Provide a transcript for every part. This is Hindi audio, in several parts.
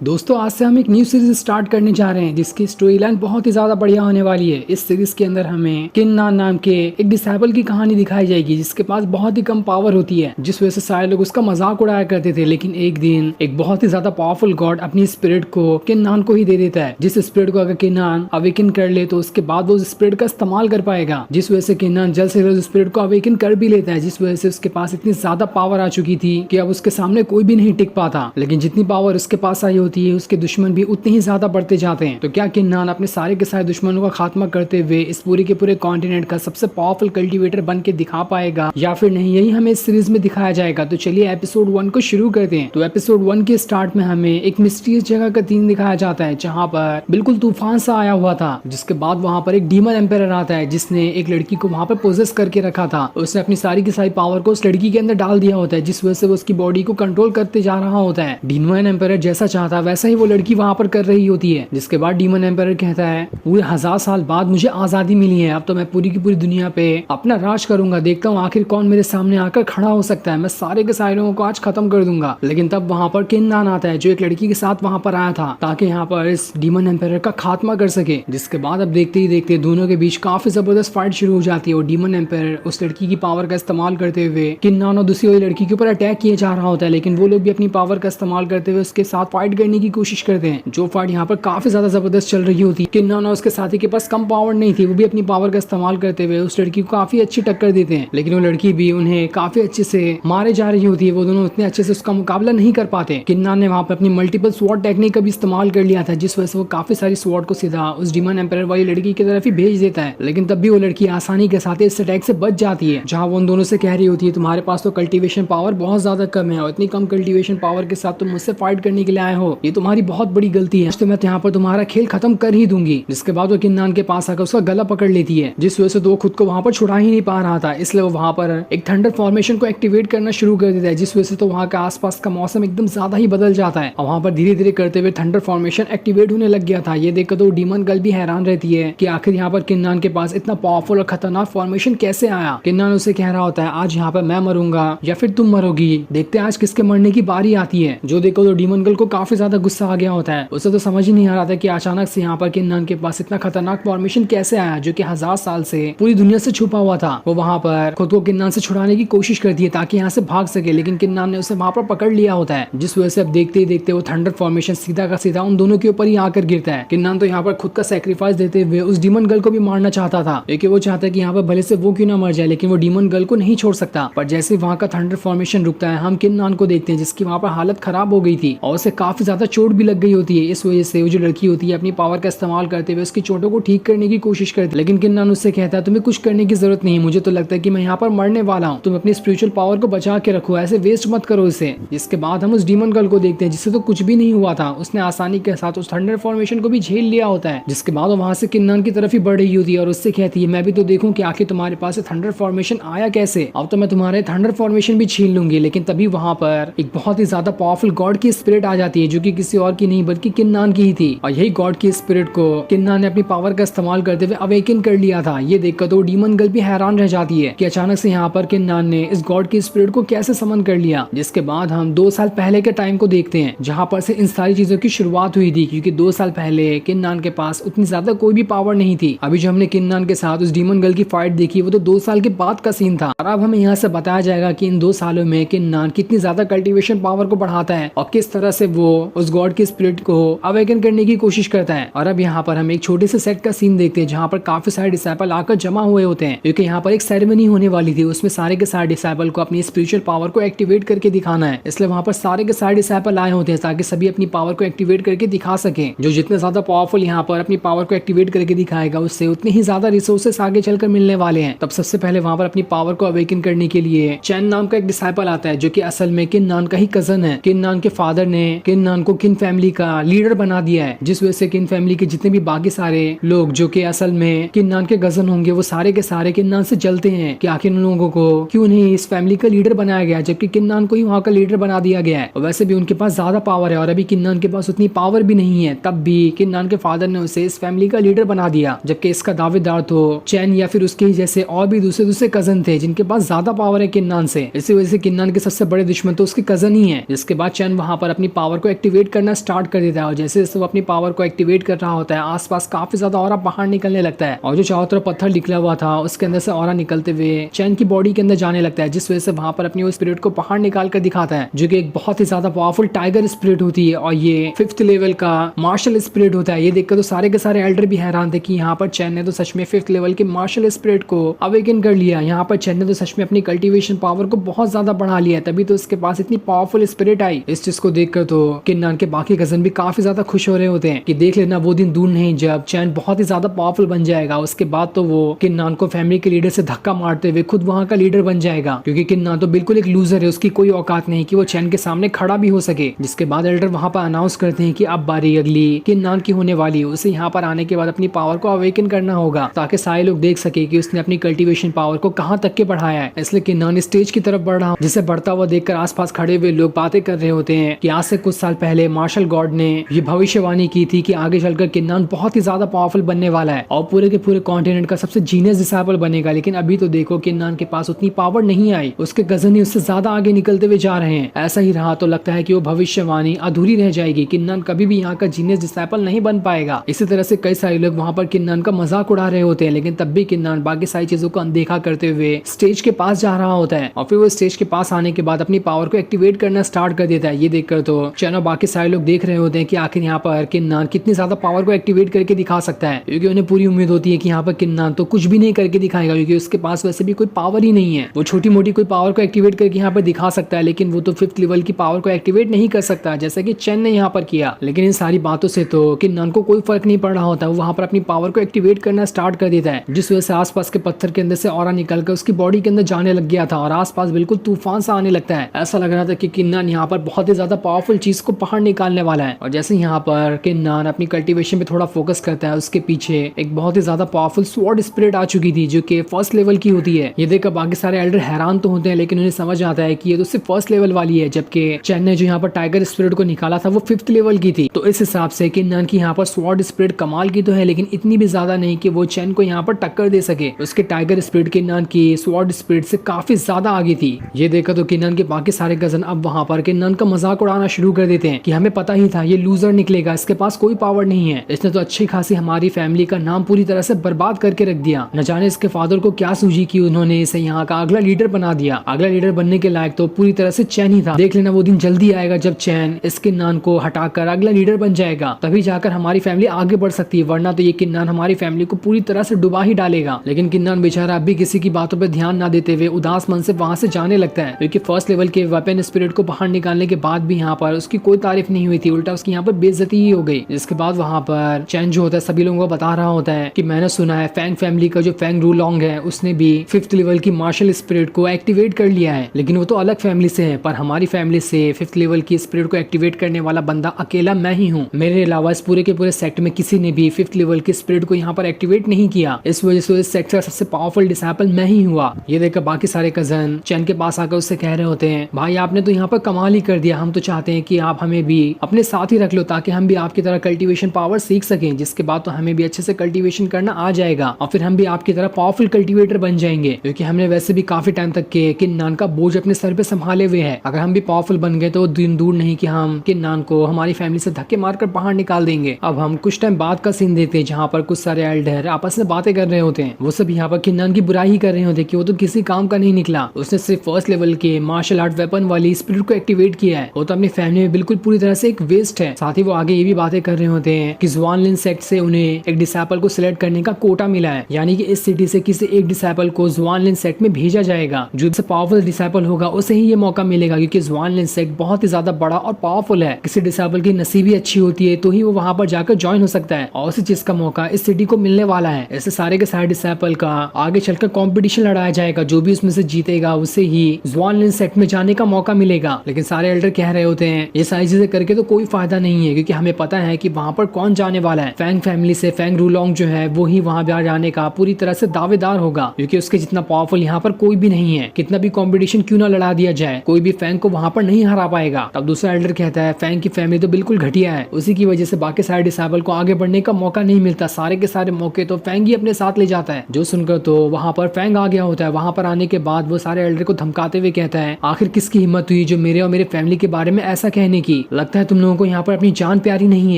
दोस्तों आज से हम एक न्यू सीरीज स्टार्ट करने जा रहे हैं जिसकी स्टोरी लाइन बहुत ही ज्यादा बढ़िया होने वाली है। इस सीरीज के अंदर हमें किन्नान नाम के एक डिसेबल की कहानी दिखाई जाएगी जिसके पास बहुत ही कम पावर होती है, जिस वजह से सारे लोग उसका मजाक उड़ाया करते थे। लेकिन एक दिन एक बहुत ही ज्यादा पावरफुल गॉड अपनी स्पिरिट को किन्नान को ही दे देता है, जिस स्पिरिट को अगर किन्नान अवेकन कर ले तो उसके बाद वो उस स्पिरिट का इस्तेमाल कर पाएगा, जिस वजह से किन्नान जल्द से जल्द उस स्पिरिट को अवेकन कर भी लेता है, जिस वजह से उसके पास इतनी ज्यादा पावर आ चुकी थी कि अब उसके सामने कोई भी नहीं टिक पाता। लेकिन जितनी पावर उसके पास आई होती है उसके दुश्मन भी उतने ही ज्यादा बढ़ते जाते हैं। तो क्या किन्नान अपने सारे के सारे दुश्मनों का खात्मा करते हुए इस पूरे के पूरे कॉन्टिनेंट का सबसे पावरफुल कल्टीवेटर बन के दिखा पाएगा या फिर नहीं, यही हमें इस सीरीज में दिखाया जाएगा। तो चलिए एपिसोड 1 को शुरू करते हैं। तो एपिसोड 1 के स्टार्ट में हमें एक मिस्टीरियस जगह का सीन दिखाया जाता है जहाँ पर बिल्कुल तूफान सा आया हुआ था, जिसके बाद वहाँ पर एक डीमन एम्पायर आता है जिसने एक लड़की को वहाँ पर पोजेस करके रखा था। उसने अपनी सारी की सारी पावर को उस लड़की के अंदर डाल दिया होता है, जिस वजह से वो उसकी बॉडी को कंट्रोल करते जा रहा होता है। डीमन एम्पायर जैसा चाहता वैसा ही वो लड़की वहाँ पर कर रही होती है। जिसके बाद डीमन एम्पायर कहता है पूरे 1000 साल बाद मुझे आजादी मिली है, अब तो मैं पूरी की पूरी दुनिया पे अपना राज करूंगा, देखता हूँ आखिर कौन मेरे सामने आकर खड़ा हो सकता है, मैं सारे के सारे लोगों को आज खत्म कर दूंगा। लेकिन तब वहाँ पर किन्नान आता है जो एक लड़की के साथ वहाँ पर आया था ताकि यहाँ पर इस डीमन एम्पायर का खात्मा कर सके। जिसके बाद अब देखते ही देखते दोनों के बीच काफी जबरदस्त फाइट शुरू हो जाती है और डीमन एम्पायर उस लड़की की पावर का इस्तेमाल करते हुए किन्नान और दूसरी वाली लड़की के ऊपर अटैक किए जा रहा होता है। लेकिन वो लोग भी अपनी पावर का इस्तेमाल करते हुए उसके साथ फाइट करने की कोशिश करते हैं। जो फाइट यहाँ पर काफी ज्यादा जबरदस्त चल रही होती है। किन्नान और उसके साथी के पास कम पावर नहीं थी, वो भी अपनी पावर का इस्तेमाल करते हुए उस लड़की को काफी अच्छी टक्कर देते हैं। लेकिन वो लड़की भी उन्हें काफी अच्छे से मारे जा रही होती है, वो दोनों इतने अच्छे से उसका मुकाबला नहीं कर पाते। किन्नान ने वहाँ पर अपनी मल्टीपल स्वॉर्ड टेक्निक का भी इस्तेमाल कर लिया था, जिस वजह से वो काफी सारी स्वॉर्ड को सीधा उस डीमन एम्पायर वाली लड़की की तरफ ही भेज देता है। लेकिन तब भी वो लड़की आसानी के साथ इस अटैक से बच जाती है, जहाँ वो उन दोनों से कह रही होती है तुम्हारे पास तो कल्टीवेशन पावर बहुत ज्यादा कम है और इतनी कम कल्टीवेशन पावर के साथ तुम मुझसे फाइट करने के लिए आए हो, ये तुम्हारी बहुत बड़ी गलती है, तो मैं यहाँ पर तुम्हारा खेल खत्म कर ही दूंगी। जिसके बाद वो किन्नान के पास आकर उसका गला पकड़ लेती है, जिस वजह से वो खुद को वहां पर छुड़ा ही नहीं पा रहा था। इसलिए वो वहां पर एक थंडर फॉर्मेशन को एक्टिवेट करना शुरू कर देता है, जिस वजह से तो वहां का आसपास का मौसम एकदम ज्यादा ही बदल जाता है और वहां पर धीरे धीरे करते हुए थंडर फॉर्मेशन एक्टिवेट होने लग गया था। ये देखकर तो डीमन गर्ल भी हैरान रहती है कि आखिर यहाँ पर किन्नान के पास इतना पावरफुल और खतरनाक फॉर्मेशन कैसे आया। किन्नान उसे कह रहा होता है आज यहाँ पर मैं मरूंगा या फिर तुम मरोगी, देखते हैं आज किसके मरने की बारी आती है। जो देखो तो डीमन गर्ल को काफी ज्यादा गुस्सा आ गया होता है, उसे तो समझ ही नहीं आ रहा था कि अचानक से यहाँ पर किन्नान के पास इतना खतरनाक फॉर्मेशन कैसे आया जो कि 1000 साल से पूरी दुनिया से छुपा हुआ था। वो वहाँ पर खुद को किन्नान से छुड़ाने की कोशिश करती है ताकि यहाँ से भाग सके, लेकिन किन्नान ने उसे वहाँ पर पकड़ लिया होता है, जिस वजह से अब देखते ही देखते वो थंडर फॉर्मेशन सीधा का सीधा उन दोनों के ऊपर ही आकर गिरता है। किन्नान तो यहाँ पर खुद का सेक्रीफाइस देते हुए उस डीमन गर्ल को भी मारना चाहता था, क्योंकि वो चाहता है कि यहाँ पर भले से वो क्यों ना मर जाए, लेकिन वो डीमन गर्ल को नहीं छोड़ सकता। पर जैसे वहाँ का थंडर फॉर्मेशन रुकता है हम किन्नान को देखते हैं जिसकी वहाँ पर हालत खराब हो गई थी और उसे काफी ज्यादा चोट भी लग गई होती है। इस वजह से वो जो लड़की होती है अपनी पावर का इस्तेमाल करते हुए उसकी चोटों को ठीक करने की कोशिश करती है। लेकिन किन्नान उससे कहता है तुम्हें कुछ करने की जरूरत नहीं, मुझे तो लगता है कि मैं यहाँ पर मरने वाला हूँ, तुम अपनी स्पिरिचुअल पावर को बचा के रखो, ऐसे वेस्ट मत करो इसे। इसके बाद हम उस डीमन गर्ल को देखते हैं जिससे तो कुछ भी नहीं हुआ था, उसने आसानी के साथ उस थंडर फॉर्मेशन को भी झेल लिया होता है। जिसके बाद वो वहां से किन्नान की तरफ ही बढ़ रही होती है और उससे कहती है मैं भी तो देखूं कि आखिर तुम्हारे पास थंडर फॉर्मेशन आया कैसे, अब तो मैं तुम्हारे थंडर फॉर्मेशन भी छीन लूंगी। लेकिन तभी वहां पर एक बहुत ही ज्यादा पावरफुल गॉड की स्पिरिट आ जाती है जो कि किसी और की नहीं बल्कि किन्नान की ही थी, और यही गॉड की स्पिरिट को किन्नान ने अपनी पावर का इस्तेमाल करते हुए अवेकन कर लिया था। ये देखकर तो डीमन गर्ल भी हैरान रह जाती है कि अचानक से यहाँ पर किन्नान ने इस गॉड की स्पिरिट को कैसे समन कर लिया। जिसके बाद हम 2 साल पहले के टाइम को देखते हैं जहाँ पर से इन सारी चीजों की शुरुआत हुई थी, क्योंकि 2 साल पहले किन्नान के पास उतनी ज्यादा कोई भी पावर नहीं थी। अभी जो हमने किन्नान के साथ उस डीमन गर्ल की फाइट देखी वो तो 2 साल के बाद का सीन था, और अब हमें यहाँ से बताया जाएगा कि इन 2 सालों में किन्नान कितनी ज्यादा कल्टीवेशन पावर को बढ़ाता है और किस तरह से वो उस गॉड की स्पिरिट को अवेकन करने की कोशिश करता है। और अब यहाँ पर हम एक छोटे से सेट का सीन देखते हैं जहाँ पर काफी सारे डिसाइपल आकर जमा हुए होते हैं, क्योंकि यहाँ पर एक सेरेमनी होने वाली थी, उसमें सारे के सारे डिसाइपल को अपनी स्पिरिचुअल पावर को एक्टिवेट करके दिखाना है। इसलिए वहाँ पर सारे के सारे डिसाइपल आए होते हैं ताकि सभी अपनी पावर को एक्टिवेट करके दिखा सके। जो जितने ज्यादा पावरफुल यहाँ पर अपनी पावर को एक्टिवेट करके दिखाएगा उससे उतने ही ज्यादा रिसोर्सेस आगे चलकर मिलने वाले हैं। तब सबसे पहले वहाँ पर अपनी पावर को अवेकन करने के लिए चैन नाम का एक डिसाइपल आता है जो कि असल में किन्नान का ही कजन है। किन्नान के फादर ने किन्नान को किन फैमिली का लीडर बना दिया है, जिस वजह से किन फैमिली के जितने भी बाकी सारे लोग जो कि असल में किन्नान के कजन होंगे वो सारे के सारे किन्नान से जलते हैं कि आखिर उन लोगों को क्यों नहीं इस फैमिली का लीडर बनाया गया, जबकि किन्नान को ही वहाँ का लीडर बना दिया गया है। और वैसे भी उनके पास ज्यादा पावर है और अभी किन्नान के पास उतनी पावर भी नहीं है, तब भी किन्नान के फादर ने उसे इस फैमिली का लीडर बना दिया, जबकि इसका दावेदार तो चैन या फिर उसके ही जैसे और भी दूसरे दूसरे कजन थे जिनके पास ज्यादा पावर है किन्नान से। इसी वजह से किन्नान के सबसे बड़े दुश्मन तो उसके कजन ही है। जिसके बाद चैन वहाँ पर अपनी पावर को एक्टिवेट एक्टिवेट करना स्टार्ट कर देता है और जैसे जैसे वो अपनी पावर को एक्टिवेट कर रहा होता है आसपास काफी ज्यादा ऑरा बाहर निकलने लगता है और जो चारों तरफ पत्थर निकला हुआ था उसके अंदर से ऑरा निकलते हुए चैन की बॉडी के अंदर जाने लगता है, जिस वजह से वहां पर अपनी उस स्पिरिट को बाहर निकाल कर दिखाता है जो कि एक बहुत ही ज्यादा पावरफुल टाइगर स्पिरिट होती है और ये 5th लेवल का मार्शल स्पिरिट होता है। ये देखकर तो सारे के सारे एल्डर भी हैरान थे कि यहाँ पर चैन ने तो सच में 5th लेवल के मार्शल स्पिरिट को अवेकन कर लिया। यहाँ पर चैन ने तो सच में अपनी कल्टीवेशन पावर को बहुत ज्यादा बढ़ा लिया, तभी तो उसके पास इतनी पावरफुल स्पिरिट आई। इस चीज को देखकर तो किन्नान के बाकी कजन भी काफी ज्यादा खुश हो रहे होते हैं कि देख लेना वो दिन दूर नहीं जब चैन बहुत ही ज्यादा पावरफुल बन जाएगा। उसके बाद तो वो किन्नान को फैमिली के लीडर से धक्का मारते हुए खुद वहां का लीडर बन जाएगा, क्योंकि किन्नान तो बिल्कुल एक लूजर है, उसकी कोई औकात नहीं कि वो चैन के सामने खड़ा भी हो सके। जिसके बाद एल्डर वहां पर अनाउंस करते हैं कि अब बारी अगली किन्नान की होने वाली है, उसे यहाँ पर आने के बाद अपनी पावर को अवेकन करना होगा ताकि सारे लोग देख सके कि उसने अपनी कल्टीवेशन पावर को कहाँ तक के बढ़ाया है। इसलिए किन्नान स्टेज की तरफ बढ़ रहा, जिसे बढ़ता हुआ देखकर आसपास खड़े हुए लोग बातें कर रहे होते हैं कि आज से कुछ साल पहले मार्शल गॉड ने ये भविष्यवाणी की थी कि आगे चलकर किन्नान बहुत ही ज्यादा पावरफुल बनने वाला है और पूरे के पूरे कॉन्टिनेंट का सबसे जीनियस डिसाइपल बनेगा। लेकिन अभी तो देखो किन्नान के पास उतनी पावर नहीं आई, उसके कजन ही उससे ज्यादा आगे निकलते हुए जा रहे हैं। ऐसा ही रहा तो लगता है कि वो भविष्यवाणी अधूरी रह जाएगी, किन्नान कभी भी यहाँ का जीनियस डिसाइपल नहीं बन पाएगा। इसी तरह से कई सारे लोग वहाँ पर किन्नान का मजाक उड़ा रहे होते हैं, लेकिन तब भी किन्नान बाकी सारी चीजों को अनदेखा करते हुए स्टेज के पास जा रहा होता है और फिर वो स्टेज के पास आने के बाद अपनी पावर को एक्टिवेट करना स्टार्ट कर देता है। ये देखकर तो चैन और बाकी सारे लोग देख रहे होते हैं कि आखिर यहाँ पर किन्नान कितनी ज्यादा पावर को एक्टिवेट करके दिखा सकता है, क्योंकि उन्हें पूरी उम्मीद होती है कि यहाँ पर किन्नान तो कुछ भी नहीं करके दिखाएगा, क्योंकि उसके पास वैसे भी कोई पावर ही नहीं है। वो छोटी मोटी कोई पावर को एक्टिवेट करके यहाँ पर दिखा सकता है, लेकिन वो तो 5th लेवल की पावर को एक्टिवेट नहीं कर सकता जैसा कि चैन ने यहाँ पर किया। लेकिन इन सारी बातों से तो किन्नान को कोई फर्क नहीं पड़ रहा होता, वो वहाँ पर अपनी पावर को एक्टिवेट करना स्टार्ट कर देता है, जिस वजह से आसपास के पत्थर के अंदर से ऑरा निकलकर उसकी बॉडी के अंदर जाने लग गया था और आसपास बिल्कुल तूफान सा आने लगता है। ऐसा लग रहा था कि किन्नान यहाँ पर बहुत ही ज्यादा पावरफुल चीज को बाहर निकालने वाला है। और जैसे यहाँ पर किन्नान अपनी कल्टीवेशन पे थोड़ा फोकस करता है, उसके पीछे एक बहुत ही ज्यादा पावरफुल स्वॉर्ड स्पिरिट आ चुकी थी जो कि 1st लेवल की होती है। ये देखकर बाकी सारे एल्डर हैरान तो होते हैं, लेकिन उन्हें समझ आता है कि ये तो सिर्फ 1st लेवल वाली है, जबकि चैन ने जो यहाँ पर टाइगर स्पिरिट को निकाला था वो 5th लेवल की थी। तो इस हिसाब से किन्नान की यहाँ पर स्वॉर्ड स्पिरिट कमाल की तो है, लेकिन इतनी भी ज्यादा नहीं कि वो चैन को यहाँ पर टक्कर दे सके। उसके टाइगर स्पिरिट किन्नान की स्वॉर्ड स्पिरिट से काफी ज्यादा आगे थी। ये देखा तो किन्नान के बाकी सारे कजन अब वहाँ पर किन्नान का मजाक उड़ाना शुरू कर देते हैं कि हमें पता ही था ये लूजर निकलेगा, इसके पास कोई पावर नहीं है, इसने तो अच्छी खासी हमारी फैमिली का नाम पूरी तरह से बर्बाद करके रख दिया। न जाने इसके फादर को क्या सूझी कि उन्होंने इसे यहाँ का अगला लीडर बना दिया। अगला लीडर बनने के लायक तो पूरी तरह से चैन ही था। देख लेना वो दिन जल्दी आएगा जब चैन इस किन्नान को हटाकर अगला लीडर बन जाएगा, तभी जाकर हमारी फैमिली आगे बढ़ सकती है, वरना तो ये किन्नान हमारी फैमिली को पूरी तरह से डुबा ही डालेगा। लेकिन किन्नान बेचारा अब भी किसी की बातों पर ध्यान न देते हुए उदास मन से वहां से जाने लगता है, क्योंकि 1st लेवल के वेपन स्पिरिट को बाहर निकालने के बाद भी यहाँ पर उसकी कोई तारीफ नहीं हुई थी, उल्टा उसकी यहाँ पर बेइज्जती ही हो गई। जिसके बाद वहाँ पर चैन जो होता है सभी लोगों को बता रहा होता है कि मैंने सुना है फैंग फैमिली का जो फैंग रूलोंग है उसने भी 5th लेवल की मार्शल स्पिरिट को एक्टिवेट कर लिया है, लेकिन वो तो अलग फैमिली से है, पर हमारी फैमिली से 5th लेवल की स्पिरिट को एक्टिवेट करने वाला बंदा अकेला मैं ही हूँ। मेरे अलावा इस पूरे के पूरे सेक्ट में किसी ने भी 5th लेवल की स्पिरिट को यहाँ पर एक्टिवेट नहीं किया, इस वजह से इस सेक्ट का सबसे पावरफुल डिसाइपल मैं ही हुआ। ये देखकर बाकी सारे कजन चैन के पास आकर उससे कह रहे होते हैं भाई आपने तो यहाँ पर कमाल ही कर दिया, हम तो चाहते हैं कि आप हमें भी अपने साथ ही रख लो ताकि हम भी आपकी तरह कल्टीवेशन पावर सीख सकें, जिसके बाद तो हमें भी अच्छे से कल्टीवेशन करना आ जाएगा और फिर हम भी आपकी तरह पावरफुल कल्टीवेटर बन जाएंगे, क्योंकि हमने वैसे भी काफी टाइम तक के किन्नान का बोझ अपने सर पे संभाले हुए है। अगर हम भी पावरफुल बन गए तो दिन दूर नहीं कि हम किन्नान को हमारी फैमिली से धक्के मारकर बाहर निकाल देंगे। अब हम कुछ टाइम बाद का सीन देखते हैं जहाँ पर कुछ सारे एल्डर आपस में बातें कर रहे होते हैं। वो सब यहाँ पर किन्नान की बुराई ही कर रहे होते हैं कि वो तो किसी काम का नहीं निकला, उसने सिर्फ 1st लेवल के मार्शल आर्ट वेपन वाली स्पिरिट को एक्टिवेट किया है, वो तो अपनी फैमिली में बिल्कुल पूरी तरह से एक वेस्ट है। साथ ही वो आगे ये भी बातें कर रहे होते हैं कि ज़ुआनलिन सेक्ट से उन्हें एक डिसाइपल को सिलेक्ट करने का कोटा मिला है, यानी कि इस सिटी से किसी एक डिसाइपल को ज़ुआनलिन सेक्ट में भेजा जाएगा। जो सबसे पावरफुल डिसाइपल होगा उसे ही ये मौका मिलेगा, क्योंकि ज़ुआनलिन सेक्ट बहुत ही ज्यादा बड़ा और पावरफुल है। किसी डिसाइपल की नसीबी अच्छी होती है तो ही वो वहाँ पर जाकर ज्वाइन हो सकता है, और उसी चीज का मौका इस सिटी को मिलने वाला है। ऐसे सारे के सारे डिसाइपल का आगे चलकर कंपटीशन लड़ाया जाएगा, जो भी उसमें से जीतेगा उसे ही ज़ुआनलिन सेक्ट में जाने का मौका मिलेगा। लेकिन सारे एल्डर कह रहे होते हैं ये सारी चीजें करके तो कोई फायदा नहीं है, क्योंकि हमें पता है कि वहाँ पर कौन जाने वाला है। फैंग फैमिली से फैंग रूलोंग जो है वो ही वहाँ जाने का पूरी तरह से दावेदार होगा, क्योंकि उसके जितना पावरफुल यहाँ पर कोई भी नहीं है। कितना भी कंपटीशन क्यों ना लड़ा दिया जाए, कोई भी फैंग को वहाँ पर नहीं हरा पाएगा। तब दूसरा एल्डर कहता है फैंग की फैमिली तो बिल्कुल घटिया है, उसी की वजह से बाकी सारे डिसाइबल को आगे बढ़ने का मौका नहीं मिलता, सारे के सारे मौके तो फैंग ही अपने साथ ले जाता है। जो सुनकर तो वहाँ पर फैंग आ गया होता है। वहाँ पर आने के बाद वो सारे एल्डर को धमकाते हुए कहता है आखिर किसकी हिम्मत हुई जो मेरे और मेरे फैमिली के बारे में ऐसा कहने की। की, लगता है तुम लोगों को यहाँ पर अपनी जान प्यारी नहीं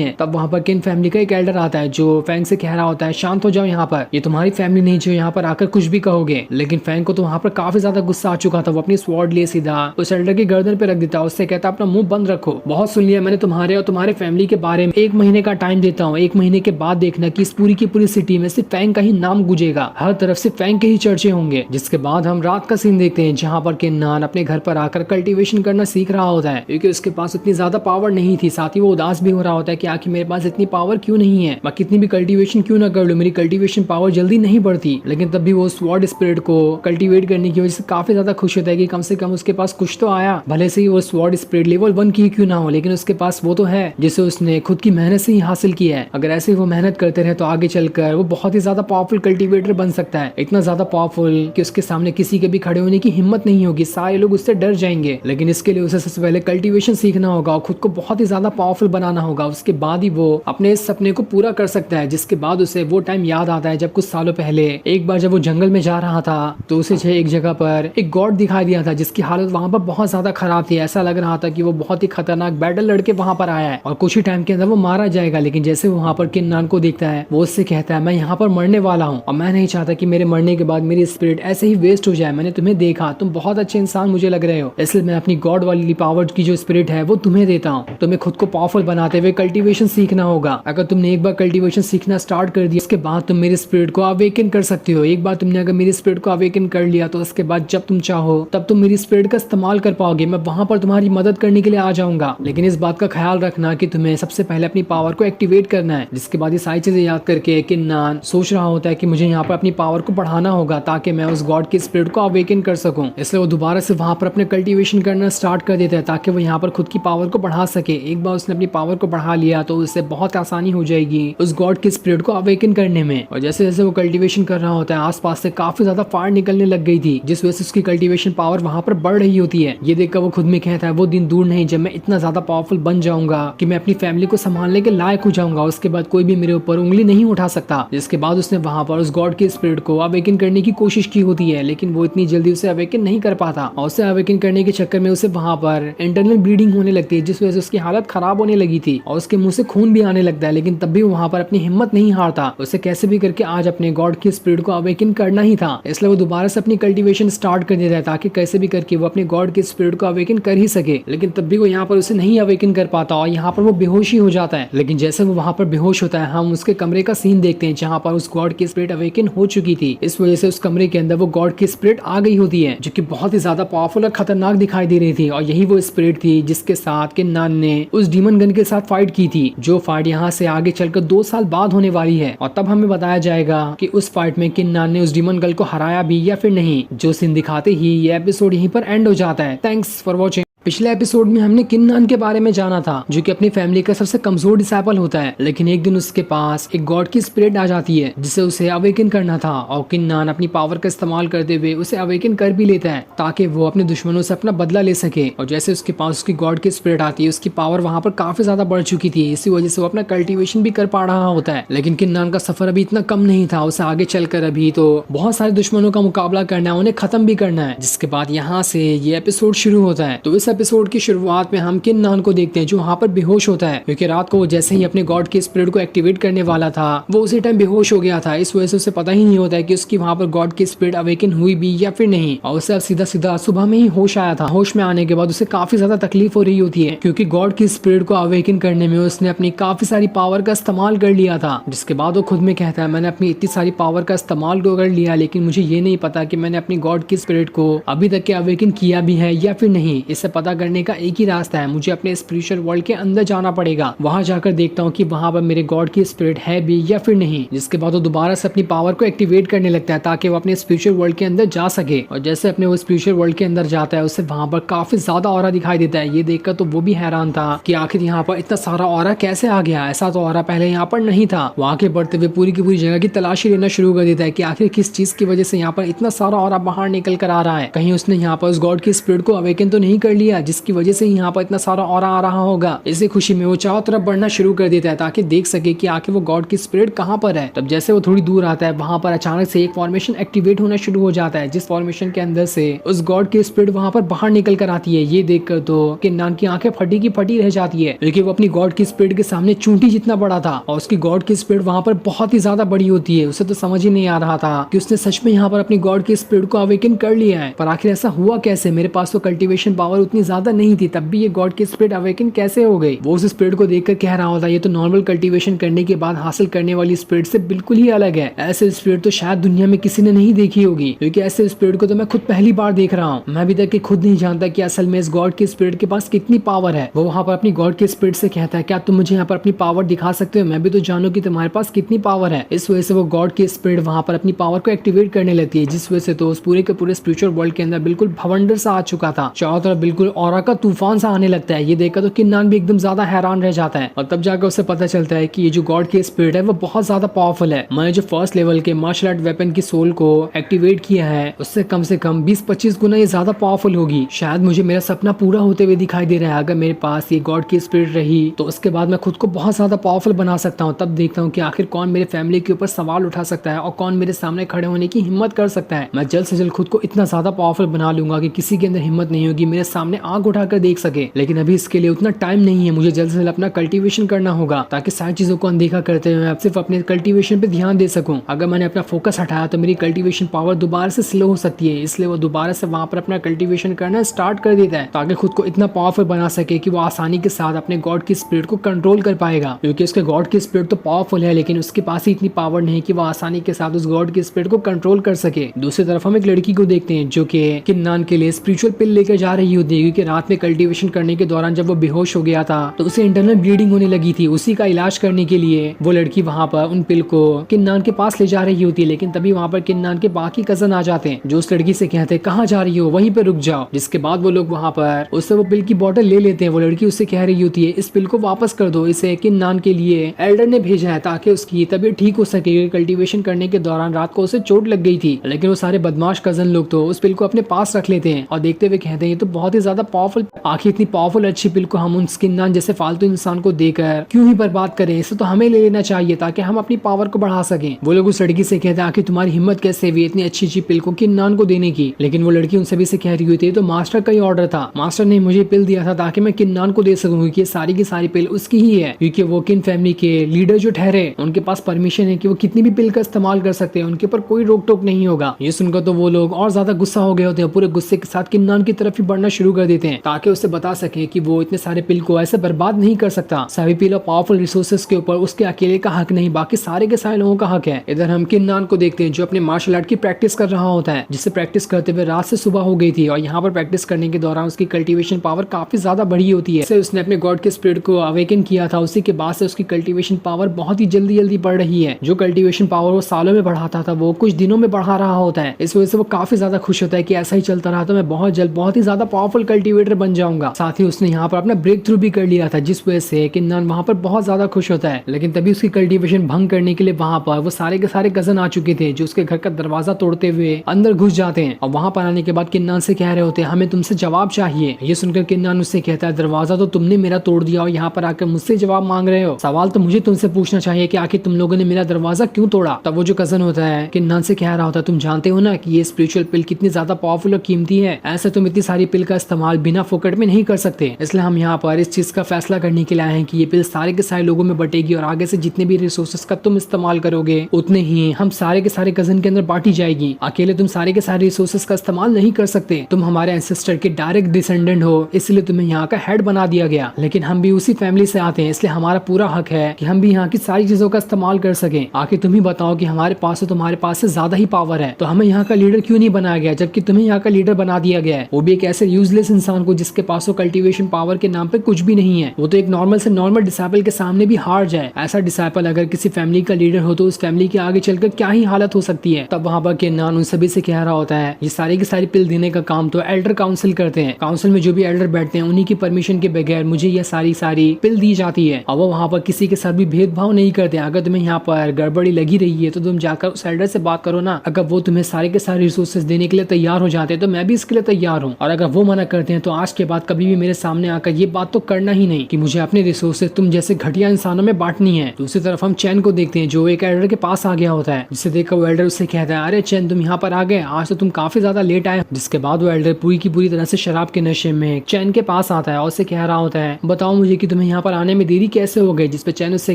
है। तब वहाँ पर किन फैमिली का एक एल्डर आता है जो फैंग से कह रहा होता है शांत हो जाओ, यहाँ पर ये तुम्हारी फैमिली नहीं जो यहाँ पर आकर कुछ भी कहोगे। लेकिन फैंग को तो वहाँ पर काफी ज्यादा गुस्सा आ चुका था। वो अपनी स्वॉर्ड लिए सीधा उस एल्डर की गर्दन पे रख देता, उससे कहता अपना मुंह बंद रखो, बहुत सुन लिया मैंने तुम्हारे और तुम्हारे फैमिली के बारे में, 1 महीने का टाइम देता हूँ, 1 महीने के बाद देखना कि इस पूरी की पूरी सिटी में सिर्फ फैंग का ही नाम गूंजेगा, हर तरफ से फैंग के ही चर्चे होंगे। जिसके बाद हम रात का सीन देखते हैं जहाँ पर किन्नान अपने घर पर आकर कल्टीवेशन करना सीख रहा होता है, क्योंकि उसके पास इतनी ज्यादा पावर नहीं थी। साथ ही वो उदास भी हो रहा होता है कि आखिर मेरे पास इतनी पावर क्यों नहीं है, मैं कितनी भी कल्टीवेशन क्यों ना कर लूं, मेरी कल्टीवेशन पावर जल्दी नहीं बढ़ती। लेकिन तब भी वो स्वॉर्ड स्पिरिट को कल्टीवेट करने की वजह से काफी ज्यादा खुश होता है कि कम से कम उसके पास कुछ तो आया, भले से ही वो स्वॉर्ड स्पिरिट लेवल 1 की क्यों ना हो, लेकिन उसके पास वो तो है जिसे उसने खुद की मेहनत से ही हासिल किया है। अगर ऐसे वो मेहनत करते रहे तो आगे चलकर वो बहुत ही ज्यादा पावरफुल कल्टीवेटर बन सकता है, इतना ज्यादा पावरफुल कि उसके सामने किसी के भी खड़े होने की हिम्मत नहीं होगी, सारे लोग उससे डर जाएंगे। लेकिन इसके लिए उसे सबसे पहले कल्टीवेशन सीखना होगा और खुद को बहुत ही ज्यादा पावरफुल बनाना होगा, उसके बाद ही वो अपने इस सपने को पूरा कर सकता है। जिसके बाद उसे वो टाइम याद आता है जब कुछ सालों पहले एक बार जब वो जंगल में जा रहा था तो उसे एक जगह पर एक गॉड दिखाई दिया था जिसकी हालत वहां पर बहुत ज्यादा खराब थी। ऐसा लग रहा था कि वो बहुत ही खतरनाक बैटल लड़के वहां पर आया है और कुछ ही टाइम के अंदर वो मारा जाएगा। लेकिन जैसे वो वहां पर किन्नान को देखता है वो उससे कहता है मैं यहाँ पर मरने वाला हूँ और मैं नहीं चाहता कि मेरे मरने के बाद मेरी स्पिरिट ऐसे ही वेस्ट हो जाए। मैंने तुम्हें देखा, तुम बहुत अच्छे इंसान मुझे लग रहे हो, इसलिए मैं अपनी गॉड वाली पावर की जो स्पिरिट है वो तुम्हें देता हूँ। तुम्हें खुद को पावरफुल बनाते हुए कल्टीवेशन सीखना होगा। अगर तुमने एक बार कल्टीवेशन सीखना स्टार्ट कर दिया उसके बाद तुम मेरी स्पिरिट को अवेकन कर सकते हो। एक बार तुमने अगर मेरी स्पिरिट को अवेकन कर लिया तो उसके बाद जब तुम चाहो तब तुम मेरी स्पिरिट का इस्तेमाल कर पाओगे, मैं वहां पर तुम्हारी मदद करने के लिए आ जाऊंगा। लेकिन इस बात का ख्याल रखना कि तुम्हें सबसे पहले अपनी पावर को एक्टिवेट करना है। जिसके बाद ये सारी चीजें याद करके किन्नान सोच रहा होता है कि मुझे यहाँ पर अपनी पावर को बढ़ाना होगा ताकि मैं उस गॉड की स्पिरिट को अवेकन कर सकूं। इसलिए वो दोबारा से वहां पर अपने कल्टीवेशन करना स्टार्ट कर देता है ताकि वो यहाँ पर खुद की पावर को बढ़ा सके। एक बार उसने अपनी पावर को बढ़ा लिया तो उससे बहुत आसानी हो जाएगी उस गॉड की स्पिरिट को अवेकन करने में। और जैसे जैसे वो कल्टीवेशन कर रहा होता है आसपास से काफी ज्यादा फायर निकलने लग गई थी जिस वजह से उसकी कल्टीवेशन पावर वहां पर बढ़ रही होती है। ये देखकर वो खुद में कहता है वो दिन दूर नहीं जब मैं इतना ज्यादा पावरफुल बन जाऊंगा कि मैं अपनी फैमिली को संभालने के लायक हो जाऊंगा, उसके बाद कोई भी मेरे ऊपर उंगली नहीं उठा सकता। जिसके बाद उसने वहां पर उस गॉड की स्पिरिट को अवेकन करने की कोशिश की होती है लेकिन वो इतनी जल्दी उसे अवेकन नहीं कर पाता और उसे अवेकन करने के चक्कर में उसे वहां पर इंटरनल ब्लीडिंग होने लगती है जिस वजह से उसकी हालत खराब होने लगी थी और उसके मुंह से खून भी आने लगता है। लेकिन तब भी वहां पर अपनी हिम्मत नहीं हारता, उसे कैसे भी करके आज अपने गॉड की स्पिरिट को अवेकन करना ही था। इसलिए वो दोबारा से अपनी कल्टीवेशन स्टार्ट कर देता है ताकि कैसे भी करके वो अपने गॉड की स्पिरिट को अवेकन कर ही सके। लेकिन तब भी वो यहाँ पर उसे नहीं अवेकन कर पाता और यहाँ पर वो बेहोश ही हो जाता है। लेकिन जैसे वो वहां पर बेहोश होता है हम उसके कमरे का सीन देखते हैं जहाँ पर उस गॉड की स्पिरिट अवेकन हो चुकी थी। इस वजह से उस कमरे के अंदर वो गॉड की स्पिरिट आ गई होती है जो कि बहुत ही ज्यादा पावरफुल और खतरनाक दिखाई दे रही थी। और यही वो स्पिरिट थी जिसके साथ किन्नान ने उस डीमन गन के साथ फाइट की थी, जो फाइट यहाँ से आगे चलकर 2 साल बाद होने वाली है। और तब हमें बताया जाएगा कि उस फाइट में किन्नान ने उस डीमन गर्ल को हराया भी या फिर नहीं। जो सीन दिखाते ही ये एपिसोड यहीं पर एंड हो जाता है। Thanks for watching. पिछले एपिसोड में हमने किन्नान के बारे में जाना था जो कि अपनी फैमिली का सबसे कमजोर डिसाइपल होता है। लेकिन एक दिन उसके पास एक गॉड की स्पिरिट आ जाती है जिसे उसे अवेकन करना था और किन्नान अपनी पावर का इस्तेमाल करते हुए उसे अवेकन कर भी लेता है ताकि वो अपने दुश्मनों से अपना बदला ले सके। और जैसे उसके पास उसकी गॉड की स्पिरिट आती है उसकी पावर वहां पर काफी ज्यादा बढ़ चुकी थी, इसी वजह से वो अपना कल्टीवेशन भी कर पा रहा होता है। लेकिन किन्नान का सफर अभी इतना कम नहीं था, उसे आगे चलकर अभी तो बहुत सारे दुश्मनों का मुकाबला करना है, उन्हें खत्म भी करना है। जिसके बाद यहाँ से ये एपिसोड शुरू होता है। तो इस एपिसोड की शुरुआत में हम किन्नान को देखते हैं जो वहाँ पर बेहोश होता है क्योंकि रात को वो जैसे ही अपने गॉड की स्पिरिट को एक्टिवेट करने वाला था वो उसी टाइम बेहोश हो गया था। इस वजह से उसे पता ही नहीं होता है कि उसकी वहाँ पर गॉड की स्पिरिट अवेकन हुई भी या फिर नहीं। और उसे अब सीधा सीधा सुबह में ही होश आया था। होश में आने के बाद उसे काफी ज्यादा तकलीफ हो रही होती है क्योंकि गॉड की स्पिरिट को अवेकन करने में उसने अपनी काफी सारी पावर का इस्तेमाल कर लिया था। जिसके बाद वो खुद में कहता है मैंने अपनी इतनी सारी पावर का इस्तेमाल तो कर लिया लेकिन मुझे ये नहीं पता कि मैंने अपनी गॉड की स्पिरिट को अभी तक के अवेकन किया भी है या फिर नहीं। इसे पता करने का एक ही रास्ता है, मुझे अपने स्पिरिचुअल वर्ल्ड के अंदर जाना पड़ेगा। वहां जाकर देखता हूँ कि वहां पर मेरे गॉड की स्पिरिट है भी या फिर नहीं। जिसके बाद वो दोबारा से अपनी पावर को एक्टिवेट करने लगता है ताकि वो अपने स्पिरिचुअल वर्ल्ड के अंदर जा सके। और जैसे अपने वो स्पिरिचुअल वर्ल्ड के अंदर जाता है उसे वहां पर काफी ज्यादा ऑरा दिखाई देता है। ये देखकर तो वो भी हैरान था कि आखिर यहाँ पर इतना सारा ऑरा कैसे आ गया, ऐसा तो ऑरा पहले यहाँ पर नहीं था। वो आगे बढ़ते हुए पूरी की पूरी जगह की तलाशी लेना शुरू कर देता है कि आखिर किस चीज की वजह से यहाँ पर इतना सारा ऑरा बाहर निकल कर आ रहा है। कहीं उसने यहाँ पर उस गॉड की स्पिरिट को अवेकन तो नहीं कर लिया किया जिसकी वजह से यहाँ पर इतना सारा ऑरा आ रहा होगा। इसी खुशी में वो चारों तरफ बढ़ना शुरू कर देता है ताकि देख सके कि आखिर वो गॉड की स्पिरिट कहाँ पर है। तब जैसे वो थोड़ी दूर आता है वहां पर अचानक से एक फॉर्मेशन एक्टिवेट होना शुरू हो जाता है, जिस फॉर्मेशन के अंदर से उस गॉड की स्पिरिट वहां पर बाहर निकल कर आती है। ये देखकर तो किन्नान की आंखें फटी की फटी रह जाती है, क्योंकि वो अपनी गॉड की स्पिरिट के सामने चूंटी जितना बड़ा था और उसकी गॉड की स्पिरिट वहां पर बहुत ही ज्यादा बड़ी होती है। उसे तो समझ ही नहीं आ रहा था कि उसने सच में यहाँ पर अपनी गॉड की स्पिरिट को अवेकन कर लिया है। पर आखिर ऐसा हुआ कैसे? मेरे पास तो कल्टीवेशन पावर उतनी ज्यादा नहीं थी, तब भी ये गॉड की स्पिरिट अवेकन कैसे हो गई? वो उस स्पिरिट को देखकर कह रहा होता, ये तो नॉर्मल कल्टीवेशन करने के बाद हासिल करने वाली स्पिरिट से बिल्कुल ही अलग है। ऐसे स्पिरिट तो शायद दुनिया में किसी ने नहीं देखी होगी, क्योंकि ऐसे स्पिरिट को तो मैं खुद पहली बार देख रहा हूँ। मैं अभी तक के खुद नहीं जानता कि असल में इस गॉड की स्पिरिट के पास कितनी पावर है। वो वहाँ पर अपनी गॉड की स्पिरिट से कहता है, क्या तुम मुझे यहाँ पर अपनी पावर दिखा सकते हो? मैं भी तो जानू कि तुम्हारे पास कितनी पावर है। इस वजह से वो गॉड की स्पिरिट वहाँ पर अपनी पावर को एक्टिवेट करने लगती है, जिस वजह से तो उस पूरे के पूरे स्पिरिचुअल वर्ल्ड के अंदर बिल्कुल भवंडर सा आ चुका था। चारों तरफ बिल्कुल ऑरा का तूफान सा आने लगता है। ये देखकर तो किन्नान भी एकदम ज्यादा हैरान रह जाता है और तब जाकर उसे पता चलता है कि ये जो गॉड की स्पिरिट है वो बहुत ज्यादा पावरफुल है। मैंने जो फर्स्ट लेवल के मार्शल आर्ट वेपन की सोल को एक्टिवेट किया है उससे कम से कम 20-25 गुना ये ज्यादा पावरफुल होगी। शायद मुझे मेरा सपना पूरा होते हुए दिखाई दे रहा है। अगर मेरे पास ये गॉड की स्पिरिट रही तो उसके बाद मैं खुद को बहुत ज्यादा पावरफुल बना सकता हूँ। तब देखता हूँ कि आखिर कौन मेरे फैमिली के ऊपर सवाल उठा सकता है और कौन मेरे सामने खड़े होने की हिम्मत कर सकता है। मैं जल्द से जल्द खुद को इतना ज्यादा पावरफुल बना लूंगा कि किसी के अंदर हिम्मत नहीं होगी मेरे सामने आंख उठाकर देख सके। लेकिन अभी इसके लिए उतना टाइम नहीं है, मुझे जल्द से जल्द अपना कल्टीवेशन करना होगा ताकि सारी चीजों को अनदेखा करते हुए मैं सिर्फ अपने कल्टीवेशन पे ध्यान दे सकूं। अगर मैंने अपना फोकस हटाया तो मेरी कल्टीवेशन पावर दोबारा से स्लो हो सकती है, इसलिए वो दोबारा से वहां पर अपना कल्टीवेशन करना स्टार्ट कर देता है ताकि खुद को इतना पावरफुल बना सके कि वो आसानी के साथ अपने गॉड की स्पिरिट को कंट्रोल कर पाएगा। क्योंकि उसके गॉड की स्पिरिट तो पावरफुल है लेकिन उसके पास ही इतनी पावर नहीं कि वो आसानी के साथ उस गॉड की स्पिरिट को कंट्रोल कर सके। दूसरी तरफ हम एक लड़की को देखते हैं जो कि किन्नान के लिए स्पिरिचुअल पिल लेकर जा रही होती है, क्योंकि रात में कल्टीवेशन करने के दौरान जब वो बेहोश हो गया था तो उसे इंटरनल ब्लीडिंग होने लगी थी। उसी का इलाज करने के लिए वो लड़की वहां पर उन पिल को किन्नान के पास ले जा रही होती है। लेकिन तभी वहां पर किन्नान के बाकी कजन आ जाते हैं जो उस लड़की से कहते हैं, कहाँ जा रही हो, वहीं पे रुक जाओ। जिसके बाद वो लोग वहां पर उससे वो पिल की बोतल ले लेते हैं। वो लड़की उससे कह रही होती है, इस पिल को वापस कर दो, इसे किन्नान के लिए एल्डर ने भेजा है ताकि उसकी तबीयत ठीक हो सके। कल्टीवेशन करने के दौरान रात को उसे चोट लग गई थी। लेकिन वो सारे बदमाश कजन लोग तो उस पिल को अपने पास रख लेते हैं और देखते हुए कहते हैं, ये तो बहुत ही ज्यादा पावरफुल, आखिर इतनी पावरफुल अच्छी पिल को हम उन किन्नान जैसे फालतू इंसान को देकर क्यों ही बर्बाद करें, इसे तो हमें ले लेना चाहिए ताकि हम अपनी पावर को बढ़ा सकें। वो लोग उस लड़की से कहते हैं, आखिर तुम्हारी हिम्मत कैसे हुई इतनी अच्छी अच्छी पिल को किन्नान को देने की? लेकिन वो लड़की उन सभी से कह रही होती है, तो मास्टर का ही ऑर्डर था, मास्टर ने मुझे पिल दिया था ताकि मैं किन्नान को दे सकूं, क्योंकि सारी की सारी पिल उसकी ही है। क्योंकि वो किन फैमिली के लीडर जो ठहरे उनके पास परमिशन है कि वो कितनी भी पिल का इस्तेमाल कर सकते हैं, उनके ऊपर कोई रोक टोक नहीं होगा। ये सुनकर तो वो लोग और ज्यादा गुस्सा हो गए होते हैं, पूरे गुस्से के साथ किन्नान की तरफ ही बढ़ना शुरू कर देते हैं ताकि उसे बता सके कि वो इतने सारे पिल को ऐसे बर्बाद नहीं कर सकता। सभी पिल और पावरफुल रिसोर्सेज के ऊपर उसके अकेले का हक नहीं, बाकी सारे के सारे लोगों का हक है। इधर हम किन्नान को देखते हैं जो अपने मार्शल आर्ट की प्रैक्टिस कर रहा होता है, जिससे प्रैक्टिस करते हुए रात से सुबह हो गई थी और यहाँ पर प्रैक्टिस करने के दौरान उसकी कल्टीवेशन पावर काफी ज्यादा बढ़ी होती है। उसने अपने गॉड के स्पिरिट को अवेकन किया था, उसी के बाद से उसकी कल्टीवेशन पावर बहुत ही जल्दी जल्दी बढ़ रही है। जो कल्टीवेशन पावर वो सालों में बढ़ाता था वो कुछ दिनों में बढ़ा रहा होता है। इस वजह से वो काफी ज्यादा खुश होता है कि ऐसा ही चलता रहा तो मैं बहुत जल्द बहुत ही ज्यादा पावरफुल कल्टीवेटर बन जाऊंगा। साथ ही उसने यहाँ पर अपना ब्रेक थ्रू भी कर लिया था, जिस वजह से किन्नान वहाँ पर बहुत ज्यादा खुश होता है। लेकिन तभी उसकी कल्टीवेशन भंग करने के लिए वहाँ पर वो सारे के सारे कजन आ चुके थे जो उसके घर का दरवाजा तोड़ते हुए अंदर घुस जाते हैं और वहाँ पर आने के बाद किन्नान से कह रहे होते हैं, हमें तुमसे जवाब चाहिए। ये सुनकर किन्नान उससे कहता है, दरवाजा तो तुमने मेरा तोड़ दिया और यहाँ पर आकर मुझसे जवाब मांग रहे हो, सवाल तो मुझे तुमसे पूछना चाहिए कि आखिर तुम लोगों ने मेरा दरवाजा क्यों तोड़ा। तब वो जो कजन होता है किन्नान से कह रहा होता है, तुम जानते हो ना कि ये स्पिरिचुअल पिल कितनी ज्यादा पावरफुल और कीमती है, ऐसे तुम इतनी सारी पिल का इस्तेमाल बिना फोकट में नहीं कर सकते। इसलिए हम यहाँ पर इस चीज का फैसला करने के लिए आए हैं कि ये पिल सारे के सारे लोगों में बटेगी और आगे से जितने भी रिसोर्सेज का तुम इस्तेमाल करोगे उतने ही हम सारे के सारे कजन के अंदर बांटी जाएगी। अकेले तुम सारे के सारे रिसोर्सेज का इस्तेमाल नहीं कर सकते, तुम हमारे एंसेस्टर के डायरेक्ट डिसेंडेंट हो, इसलिए तुम्हें यहाँ का हेड बना दिया गया। लेकिन हम भी उसी फैमिली से आते हैं, इसलिए हमारा पूरा हक है कि हम भी यहाँ की सारी चीजों का इस्तेमाल कर सके। आखिर तुम ही बताओ कि हमारे पास तो तुम्हारे पास से ज्यादा ही पावर है, तो हमें यहाँ का लीडर क्यों नहीं बनाया गया, जबकि तुम्हें यहाँ का लीडर बना दिया गया है, वो भी एक ऐसे यूजलेस इंसान को जिसके पास कल्टीवेशन पावर के नाम पे कुछ भी नहीं है। वो तो एक नॉर्मल से नॉर्मल डिसाइपल के सामने भी हार जाए। ऐसा डिसाइपल अगर किसी फैमिली का लीडर हो तो उस फैमिली के आगे चलकर क्या ही हालत हो सकती है। तब वहाँ पर किन्नान उन सभी से कह रहा होता है, ये सारी की सारी पिल देने का काम तो एल्डर काउंसिल करते हैं, काउंसिल में जो भी एल्डर बैठते हैं उन्हीं की परमिशन के बगैर मुझे ये सारी पिल दी जाती है और वो वहाँ पर किसी के साथ भी भेदभाव नहीं करते। अगर तुम्हें यहाँ पर गड़बड़ी लगी रही है तो तुम जाकर उस एल्डर से बात करो ना। अगर वो तुम्हें सारे के सारे रिसोर्सेज देने के लिए तैयार हो जाते हैं तो मैं भी इसके लिए तैयार हूँ, और अगर वो मना करते हैं तो आज के बाद कभी भी मेरे सामने आकर ये बात तो करना ही नहीं कि मुझे अपने रिसोर्सेज तुम जैसे घटिया इंसानों में बांटनी है। दूसरी तरफ हम चैन को देखते हैं जो एक एल्डर के पास आ गया होता है, जिसे देखकर वो एल्डर उससे कहता है, अरे चैन तुम यहाँ पर आ गए, आज तो तुम काफी ज्यादा लेट आए। जिसके बाद वो एल्डर पूरी की पूरी तरह से शराब के नशे में चैन के पास आता है और उससे कह रहा होता है, बताओ मुझे कि तुम्हें यहाँ पर आने में देरी कैसे हो गई। जिसपे चैन उससे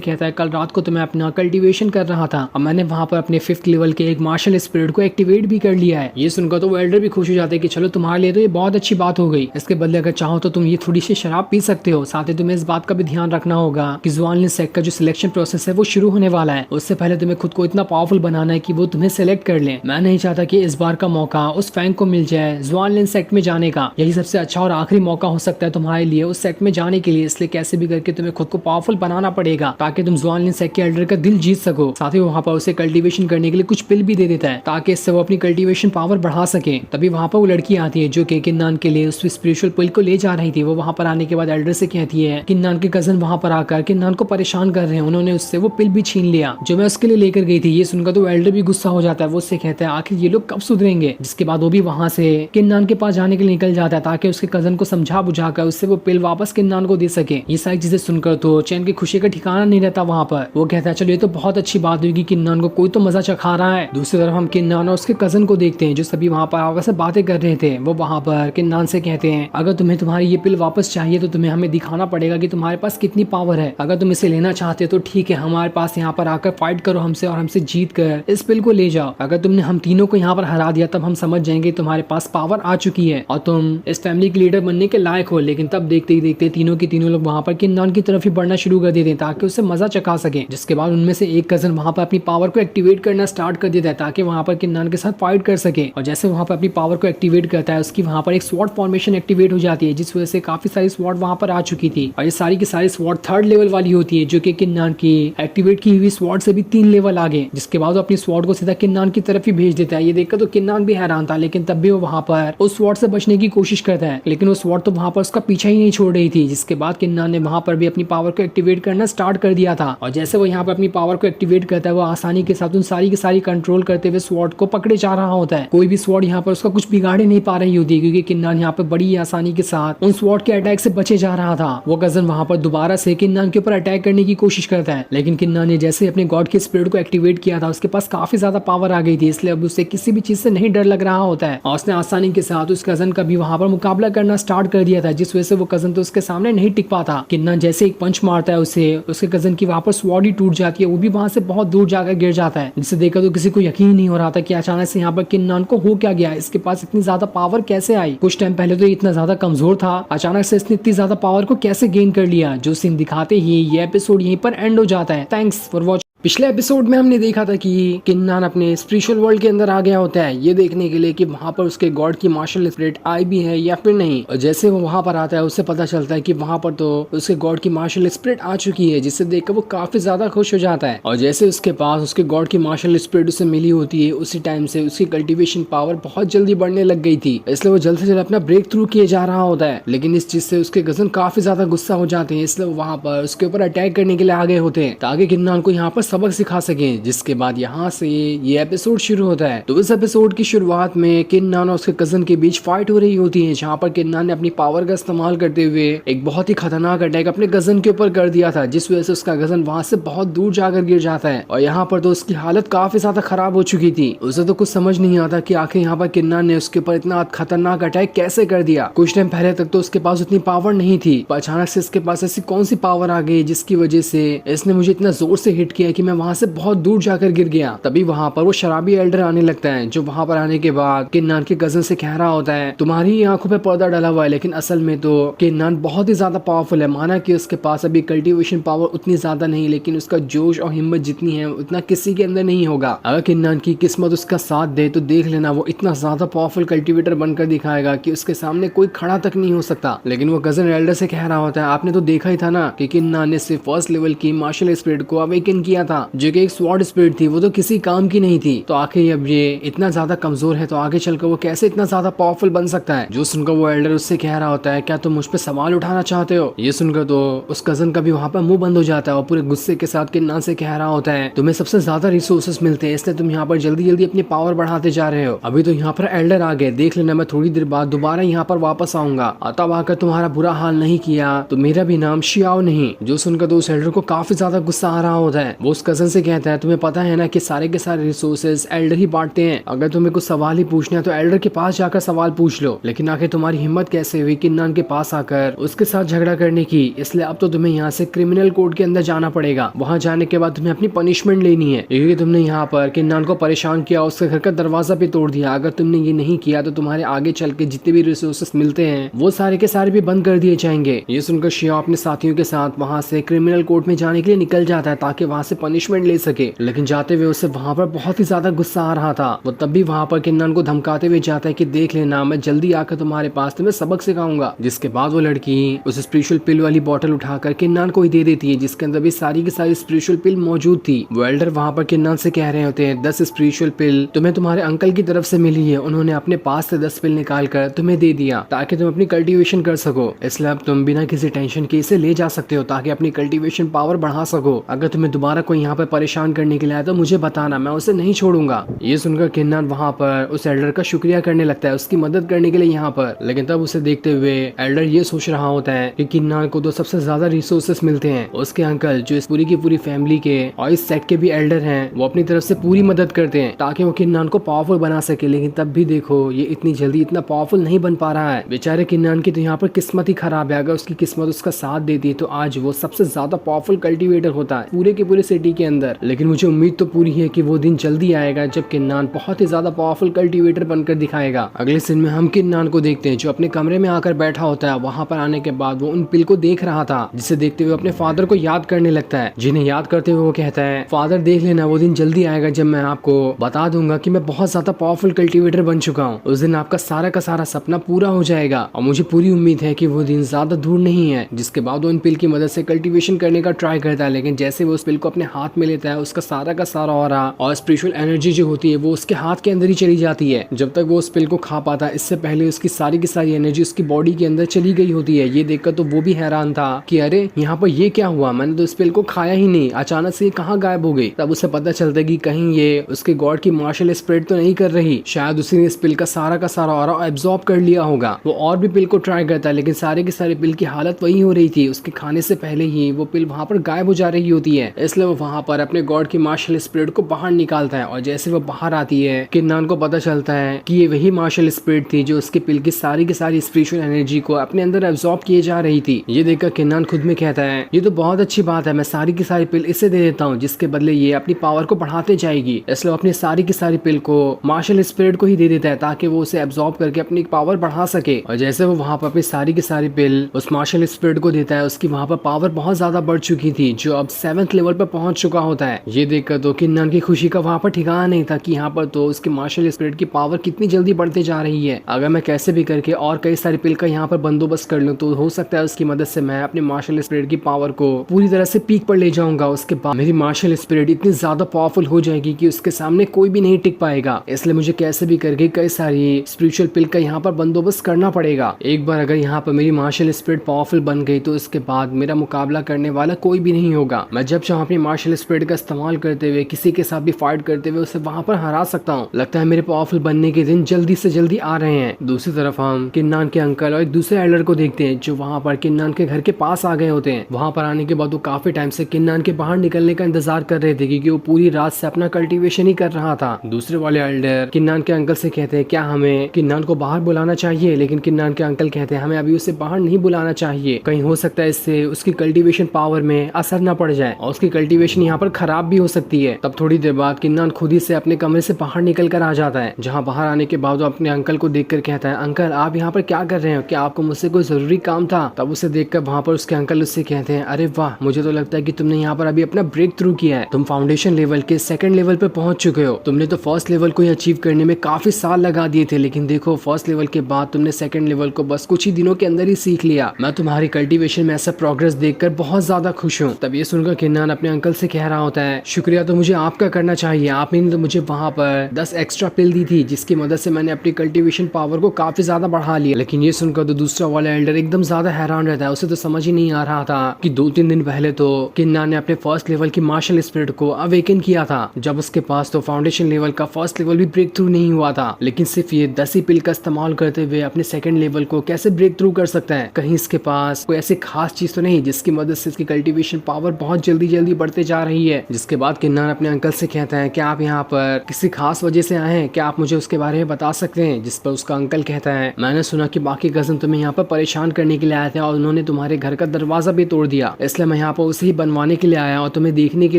कहता है, कल रात को तो मैं अपना कल्टीवेशन कर रहा था और मैंने वहाँ पर अपने 5th लेवल के एक मार्शल स्पिरिट को एक्टिवेट भी कर लिया है। ये सुनकर तो वो एल्डर भी खुश हो जाते हैं कि चलो तुम्हारे लिए तो ये बहुत अच्छी बात हो गई, इसके बदले अगर चाहो तो तुम ये थोड़ी सी शराब पी सकते हो। साथ ही तुम्हें इस बात का भी ध्यान रखना होगा कि ज़ुआनलिन सेक्ट का जो सिलेक्शन प्रोसेस है वो शुरू होने वाला है, उससे पहले तुम्हें खुद को इतना पावरफुल बनाना है कि वो तुम्हें सेलेक्ट कर ले। मैं नहीं चाहता कि इस बार का मौका उस फैंग को मिल जाए ज़ुआनलिन सेक्ट में जाने का, यही सबसे अच्छा और आखिरी मौका हो सकता है तुम्हारे लिए उस सेक्ट में जाने के लिए। इसलिए कैसे भी करके तुम्हें खुद को पावरफुल बनाना पड़ेगा ताकि तुम ज़ुआनलिन सेक्ट के एल्डर का दिल जीत सको। साथ ही वहाँ पर उसे कल्टीवेशन करने के लिए कुछ पिल भी दे देता है ताकि इससे वो अपनी कल्टीवेशन पावर बढ़ा सके। तभी वहाँ पर वो लड़की आती है जो कि किन्नान के लिए उस स्पिरिचुअल पिल को ले जा रही थी। वो वहाँ पर आने के बाद एल्डर से कहती है, किन्नान के कजन वहाँ पर आकर किन्नान को परेशान कर रहे हैं, उन्होंने उससे वो पिल भी छीन लिया जो मैं उसके लिए लेकर गई थी। ये सुनकर तो एल्डर भी गुस्सा हो जाता है, वो उससे कहता है आखिर ये लोग कब सुधरेंगे। जिसके बाद वो भी वहाँ से किन्नान के पास जाने के लिए निकल जाता है ताकि उसके कजन को समझा बुझाकर उससे वो पिल वापस किन्नान को दे सके। ये सारी चीजें सुनकर तो चैन की खुशी का ठिकाना नहीं रहता वहाँ पर। वो कहता है चलो ये तो बहुत अच्छी बात हुई कि किन्नान को कोई तो मजा चखा रहा है। दूसरी तरफ हम किन्नान और उसके कजन को देखते हैं जो सभी वहाँ पर आपस में बातें कर रहे थे। वो वहाँ पर किन्नान से कहते हैं, अगर तुम्हें तुम्हारी ये पिल वापस चाहिए तो तुम्हें हमें दिखाना पड़ेगा कि तुम्हारे पास कितनी पावर है। अगर तुम इसे लेना चाहते हो तो ठीक है, हमारे पास यहाँ पर आकर फाइट करो हमसे और हमसे जीत कर इस पिल को ले जाओ। अगर तुमने हम तीनों को यहाँ पर हरा दिया तब हम समझ जाएंगे तुम्हारे पास पावर आ चुकी है और तुम इस फैमिली के लीडर बनने के लायक हो। लेकिन तब देखते ही देखते तीनों के तीनों लोग वहाँ पर किन्नान की तरफ ही बढ़ना शुरू कर देते हैं ताकि उससे मजा चखा सके। जिसके बाद उनमें से एक कजन वहाँ पर अपनी पावर को एक्टिवेट करना स्टार्ट कर देता है ताकि वहाँ पर किन्नान के साथ फाइट कर सके। और जैसे वहाँ पर अपनी पावर को एक्टिवेट करता है उसकी वहाँ पर एक स्वॉर्ड फॉर्मेशन एक्टिवेट हो जाती है जिस वजह से काफी सारी स्वॉर्ड वहाँ पर आ चुकी थी। और ये सारी की सारी स्वॉर्ड 3rd लेवल वाली होती है जो कि किन्नान की एक्टिवेट की हुई स्वॉर्ड से भी 3 लेवल आगे। जिसके बाद वो अपनी स्वॉर्ड को सीधा किन्नान की तरफ ही भेज देता है। ये देखकर तो किन्नान भी हैरान था, लेकिन तब भी वो वहाँ पर उस स्वॉर्ड से बचने की कोशिश करता है, लेकिन वो स्वॉर्ड तो वहाँ पर उसका पीछा ही नहीं छोड़ रही थी। जिसके बाद किन्नान ने वहाँ पर भी अपनी पावर को एक्टिवेट करना स्टार्ट कर दिया था। और जैसे वो यहाँ पर अपनी पावर को एक्टिवेट करता है वो आसानी के साथ उन सारी की सारी कंट्रोल करते हुए स्वॉर्ड को पकड़े जा रहा होता है। कोई भी स्वॉर्ड यहाँ पर उसका कुछ बिगाड़े नहीं पा रही होती क्योंकि किन्नान यहाँ पर बड़ी आसानी के साथ उन स्वॉर्ड के अटैक से बचे जा रहा था। वो कजन वहाँ पर दोबारा से किन्नान के ऊपर अटैक करने की कोशिश करता है, लेकिन किन्नान ने जैसे अपने गॉड के स्पिरिट को एक्टिवेट किया था उसके पास काफी ज्यादा पावर आ गई थी, इसलिए अब उसे किसी भी चीज से नहीं डर लग रहा होता है। और उसने आसानी के साथ उस कजन का भी वहाँ पर मुकाबला करना स्टार्ट कर दिया था, जिस वजह से वो कजन तो उसके सामने नहीं टिक पाता। किन्नान जैसे एक पंच मारता है उसे, उसके कजन की वहाँ पर स्वॉर्ड ही टूट जाती है, वो भी वहाँ से बहुत दूर जाकर गिर जाता है। जिसे देखकर तो किसी को यकीन नहीं हो रहा था कि अचानक से यहाँ पर किन्नान को हो क्या गया, इसके पास इतनी ज्यादा पावर कैसे आई। कुछ टाइम पहले तो इतना ज्यादा कमजोर था, अचानक से इसने इतनी ज्यादा पावर को कैसे गेन कर लिया। जो सीन दिखाते ही ये एपिसोड यहीं पर एंड हो जाता है। Thanks for watching. पिछले एपिसोड में हमने देखा था कि किन्नान अपने स्पिरिचुअल वर्ल्ड के अंदर आ गया होता है ये देखने के लिए कि वहाँ पर उसके गॉड की मार्शल स्पिरिट आई भी है या फिर नहीं। और जैसे वो वहाँ पर आता है उससे पता चलता है कि वहाँ पर तो उसके गॉड की मार्शल स्पिरिट आ चुकी है, जिससे देखकर वो काफी ज्यादा खुश हो जाता है। और जैसे उसके पास उसके गॉड की मार्शल स्पिरिट उसे मिली होती है उसी टाइम से उसकी कल्टीवेशन पावर बहुत जल्दी बढ़ने लग गई थी, इसलिए वो जल्द से जल्द अपना ब्रेक थ्रू किए जा रहा होता है। लेकिन इस चीज से उसके कजन काफी ज्यादा गुस्सा हो जाते हैं, इसलिए वो वहाँ पर उसके ऊपर अटैक करने के लिए आ गए होते हैं ताकि किन्नान को यहाँ पर सबक सिखा सके। जिसके बाद यहाँ से ये एपिसोड शुरू होता है। तो इस एपिसोड की शुरुआत में किन्नान और उसके कजन के बीच फाइट हो रही होती है, जहाँ पर किन्नान ने अपनी पावर का इस्तेमाल करते हुए एक बहुत ही खतरनाक अटैक अपने कजन के ऊपर कर दिया था, जिस वजह से उसका कजन वहाँ से बहुत दूर जाकर गिर जाता है। और यहाँ पर तो उसकी हालत काफी ज्यादा खराब हो चुकी थी, उसे तो कुछ समझ नहीं आता कि आखिर यहाँ पर किन्नान ने उसके ऊपर इतना खतरनाक अटैक कैसे कर दिया। कुछ टाइम पहले तक तो उसके पास उतनी पावर नहीं थी, पर अचानक से इसके पास ऐसी कौन सी पावर आ गई जिसकी वजह से इसने मुझे इतना जोर से हिट किया कि मैं वहाँ से बहुत दूर जाकर गिर गया। तभी वहाँ पर वो शराबी एल्डर आने लगता है, जो वहाँ पर आने के बाद किन्नान के कजन से कह रहा होता है तुम्हारी आंखों पे पर्दा डाला हुआ है, लेकिन असल में तो किन्नान बहुत ही ज्यादा पावरफुल है। माना कि उसके पास अभी कल्टीवेशन पावर उतनी ज्यादा नहीं, लेकिन उसका जोश और हिम्मत जितनी है उतना किसी के अंदर नहीं होगा। अगर किन्नान की किस्मत उसका साथ दे तो देख लेना वो इतना ज्यादा पावरफुल कल्टीवेटर बनकर दिखाएगा कि उसके सामने कोई खड़ा तक नहीं हो सकता। लेकिन वो कजन एल्डर से कह रहा होता है आपने तो देखा ही था ना कि किन्नान ने सिर्फ 1st लेवल की मार्शल स्पिरिट को अवेकन किया था जो कि एक स्वॉर्ड स्पिरिट थी, वो तो किसी काम की नहीं थी। तो आखिर अब ये इतना ज्यादा कमजोर है तो आगे चलकर वो कैसे इतना ज्यादा पावरफुल बन सकता है। जो सुनकर वो एल्डर उससे कह रहा होता है क्या तुम मुझ पे सवाल उठाना चाहते हो। ये सुनकर तो उस कजन का भी वहाँ पर मुंह बंद हो जाता है और पूरे गुस्से के साथ किन्नान से कह रहा होता है तुम्हें सबसे ज्यादा रिसोर्सेस मिलते हैं इसलिए तुम यहाँ पर जल्दी जल्दी अपनी पावर बढ़ाते जा रहे हो। अभी तो यहाँ पर एल्डर आ गए, देख लेना मैं थोड़ी देर बाद दोबारा यहाँ पर वापस आऊंगा, तब आकर तुम्हारा बुरा हाल नहीं किया तो मेरा भी नाम शियाओ नहीं। जो सुनकर तो उस एल्डर को काफी ज्यादा गुस्सा आ रहा होता है। वो उस कजन से कहता है तुम्हें पता है ना कि सारे के सारे रिसोर्सेज एल्डर ही बांटते हैं, अगर तुम्हें कुछ सवाल ही पूछना है तो एल्डर के पास जाकर सवाल पूछ लो। लेकिन आखिर तुम्हारी हिम्मत कैसे हुई किन्नान के पास आकर उसके साथ झगड़ा करने की, इसलिए अब तो तुम्हें यहाँ से क्रिमिनल कोर्ट के अंदर जाना पड़ेगा। वहाँ जाने के बाद तुम्हें अपनी पनिशमेंट लेनी है क्योंकि तुमने यहाँ पर किन्नान को परेशान किया, उसके घर का दरवाजा भी तोड़ दिया। अगर तुमने ये नहीं किया तो तुम्हारे आगे चल के जितने भी रिसोर्सेस मिलते हैं वो सारे के सारे भी बंद कर दिए जाएंगे। ये सुनकर शियाओ अपने साथियों के साथ वहाँ से क्रिमिनल कोर्ट में जाने के लिए निकल जाता है ताकि वहाँ से पनिशमेंट ले सके। लेकिन जाते हुए उसे वहाँ पर बहुत ही ज्यादा गुस्सा आ रहा था। वो तब भी वहाँ पर किन्नान को धमकाते हुए जाता है कि देख लेना मैं जल्दी आकर तुम्हारे पास तुम्हें सबक सिखाऊंगा। जिसके बाद वो लड़की उस स्पिरिचुअल पिल वाली बोतल उठाकर किन्नान को ही दे देती है जिसके अंदर भी सारी की सारी स्पिरिचुअल पिल मौजूद थी। वो एल्डर वहाँ पर किन्नान से कह रहे होते हैं 10 स्पिरिचुअल पिल तुम्हें तुम्हारे अंकल की तरफ से मिली है, उन्होंने अपने पास से 10 पिल निकाल कर तुम्हें दे दिया ताकि तुम अपनी कल्टीवेशन कर सको। इसलिए अब तुम बिना किसी टेंशन के इसे ले जा सकते हो ताकि अपनी कल्टीवेशन पावर बढ़ा सको। अगर तुम्हें दोबारा कोई यहाँ पर परेशान करने के लिए आया तो मुझे बताना, मैं उसे नहीं छोड़ूंगा। ये सुनकर किन्नान वहाँ पर उस एल्डर का शुक्रिया करने लगता है उसकी मदद करने के लिए यहाँ पर। लेकिन तब उसे देखते हुए एल्डर ये सोच रहा होता है कि किन्नान को तो सबसे ज्यादा रिसोर्सेस मिलते हैं, उसके अंकल जो इस पूरी की पूरी फैमिली के और इस सेट के भी एल्डर हैं वो अपनी तरफ से पूरी मदद करते हैं ताकि वो किन्नान को पावरफुल बना सके। लेकिन तब भी देखो ये इतनी जल्दी इतना पावरफुल नहीं बन पा रहा है। बेचारे किन्नान की तो यहाँ पर किस्मत ही खराब है, अगर उसकी किस्मत उसका साथ देती तो आज वो सबसे ज्यादा पावरफुल कल्टीवेटर होता है पूरे के पूरे सिटी के अंदर। लेकिन मुझे उम्मीद तो पूरी है कि वो दिन जल्दी आएगा जब किन्नान बहुत ही ज्यादा पावरफुल कल्टीवेटर बनकर दिखाएगा। अगले सीन में हम किन्नान को देखते हैं जो अपने कमरे में आकर बैठा होता है। वहाँ पर आने के बाद वो उन पिल को देख रहा था जिसे देखते हुए अपने फादर को याद करने लगता है, जिन्हें याद करते हुए वो कहता है फादर देख लेना वो दिन जल्दी आएगा जब मैं आपको बता दूंगा कि मैं बहुत ज्यादा पावरफुल कल्टीवेटर बन चुका हूँ। उस दिन आपका सारा का सारा सपना पूरा हो जाएगा और मुझे पूरी उम्मीद है कि वो दिन ज्यादा दूर नहीं है। जिसके बाद वो इन पिल की मदद से कल्टीवेशन करने का ट्राई करता है, लेकिन जैसे वो उस पिल को अपने हाथ में लेता है उसका सारा का सारा ऑरा और स्पिरिचुअल एनर्जी जो होती है वो उसके हाथ के अंदर ही चली जाती है। जब तक वो उस पिल को खा पाता है इससे पहले उसकी सारी की सारी एनर्जी उसकी बॉडी के अंदर चली गई होती है। ये देखकर तो वो भी हैरान था कि अरे यहाँ पर ये क्या हुआ, मैंने तो इस पिल को खाया ही नहीं, अचानक से ये कहाँ गायब हो गई। तब उसे पता चलता है कि कहीं ये उसके गॉड की मार्शल स्प्रेड तो नहीं कर रही, शायद उसी ने इस पिल का सारा ऑरा एब्जॉर्ब कर लिया होगा। वो और भी पिल को ट्राई करता है लेकिन सारे के सारे पिल की हालत वही हो रही थी, उसके खाने से पहले ही वो पिल वहाँ पर गायब हो जा रही होती है। इसलिए वो वहाँ पर अपने गॉड की मार्शल स्पिरिट को बाहर निकालता है और जैसे वो बाहर आती है किन्नान को पता चलता है कि ये वही मार्शल स्पिरिट थी जो उसके पिल की सारी स्पिरिचुअल एनर्जी को अपने अंदर एब्जॉर्ब किए जा रही थी। ये देखकर किन्नान खुद में कहता है ये तो बहुत अच्छी बात है, मैं सारी की सारी पिल इसे दे देता हूँ जिसके बदले ये अपनी पावर को बढ़ाते जाएगी। इसलिए अपनी सारी की सारी पिल को मार्शल स्पिरिट को ही दे देता है ताकि वो उसे एब्जॉर्ब करके अपनी पावर बढ़ा सके। और जैसे वो वहाँ पर अपनी सारी की सारी पिल उस मार्शल स्पिरिट को देता है उसकी वहाँ पर पावर बहुत ज्यादा बढ़ चुकी थी जो अब 7th लेवल पर पहुंच चुका होता है। ये देखकर तो किन्नान की खुशी का वहाँ पर ठिकाना नहीं था कि यहाँ पर तो उसकी मार्शल स्पिरिट की पावर कितनी जल्दी बढ़ते जा रही है। अगर मैं कैसे भी करके और कई सारी पिल का यहाँ पर बंदोबस्त कर लूँ तो हो सकता है उसकी मदद से मैं अपनी मार्शल स्पिरिट की पावर को पूरी तरह से पीक पर ले जाऊंगा। उसके बाद मेरी मार्शल स्पिरिट इतनी ज्यादा पावरफुल हो जाएगी कि उसके सामने कोई भी नहीं टिक पाएगा। इसलिए मुझे कैसे भी करके कई सारी स्पिरिचुअल पिल का यहाँ पर बंदोबस्त करना पड़ेगा। एक बार अगर यहाँ पर मेरी मार्शल स्पिरिट पावरफुल बन गई तो इसके बाद मेरा मुकाबला करने वाला कोई भी नहीं होगा। मैं जब चाहूँ अपनी मार्शल स्पिरिट का इस्तेमाल करते हुए किसी के साथ भी फाइट करते हुए उसे वहाँ पर हरा सकता हूँ। लगता है मेरे पावरफुल बनने के दिन जल्दी से जल्दी आ रहे हैं। दूसरी तरफ हम किन्नान के अंकल और एक दूसरे एल्डर को देखते हैं जो वहाँ पर किन्नान के घर के पास आ गए होते हैं। वहाँ पर आने के बाद वो काफी टाइम से किन्नान के बाहर निकलने का इंतजार कर रहे थे क्योंकि वो पूरी रात से अपना कल्टीवेशन ही कर रहा था। दूसरे वाले एल्डर किन्नान के अंकल से कहते हैं क्या हमें किन्नान को बाहर बुलाना चाहिए, लेकिन किन्नान के अंकल कहते हैं हमें अभी उसे बाहर नहीं बुलाना चाहिए, कहीं हो सकता है इससे उसकी कल्टीवेशन पावर में असर न पड़ जाए और उसकी कल्टीवेशन यहाँ पर खराब भी हो सकती है। तब थोड़ी देर बाद किन्नान खुद ही से अपने कमरे से बाहर निकल कर आ जाता है, जहाँ बाहर आने के बाद वो अपने अंकल को देखकर कहता है अंकल आप यहाँ पर क्या कर रहे हो, क्या आपको मुझसे कोई जरूरी काम था। तब उसे देखकर वहाँ पर उसके अंकल उससे कहते हैं अरे वाह, मुझे तो लगता है कि तुमने यहाँ पर अभी अपना ब्रेक थ्रू किया है, तुम फाउंडेशन लेवल के 2nd लेवल पे पहुंच चुके हो। तुमने तो 1st लेवल को अचीव करने में काफी साल लगा दिए थे, लेकिन देखो 1st लेवल के बाद तुमने 2nd लेवल को बस कुछ ही दिनों के अंदर ही सीख लिया। मैं तुम्हारी कल्टीवेशन में ऐसा प्रोग्रेस देखकर बहुत ज्यादा खुश हूँ। तब ये सुनकर किन्नान अपने अंकल से कह रहा होता है शुक्रिया तो मुझे आपका करना चाहिए, आपने तो मुझे वहाँ पर 10 एक्स्ट्रा पिल दी थी जिसकी मदद से मैंने अपनी कल्टीवेशन पावर को काफी ज्यादा बढ़ा लिया। लेकिन ये सुनकर तो दूसरा वाला एल्डर एकदम ज्यादा हैरान रहता है, उसे तो समझ ही नहीं आ रहा था कि 2-3 दिन पहले तो किन्ना ने अपने फर्स्ट लेवल की मार्शल स्पिरिट को अवेकन किया था, जब उसके पास तो फाउंडेशन लेवल का फर्स्ट लेवल भी ब्रेक थ्रू नहीं हुआ था। लेकिन सिर्फ ये 10 ही पिल का इस्तेमाल करते हुए अपने सेकंड लेवल को कैसे ब्रेक थ्रू कर सकता है? कहीं इसके पास कोई ऐसी खास चीज तो नहीं जिसकी मदद से इसकी कल्टीवेशन पावर बहुत जल्दी जल्दी बढ़ते जा रही है? जिसके बाद किन्नान अपने अंकल से कहता है कि आप यहाँ पर किसी खास वजह से आए हैं, क्या आप मुझे उसके बारे में बता सकते हैं? जिस पर उसका अंकल कहता है मैंने सुना कि बाकी कजन तुम्हें यहाँ पर परेशान करने के लिए आए थे और उन्होंने तुम्हारे घर का दरवाजा भी तोड़ दिया, इसलिए मैं यहाँ पर उसे ही बनवाने के लिए आया और तुम्हें देखने के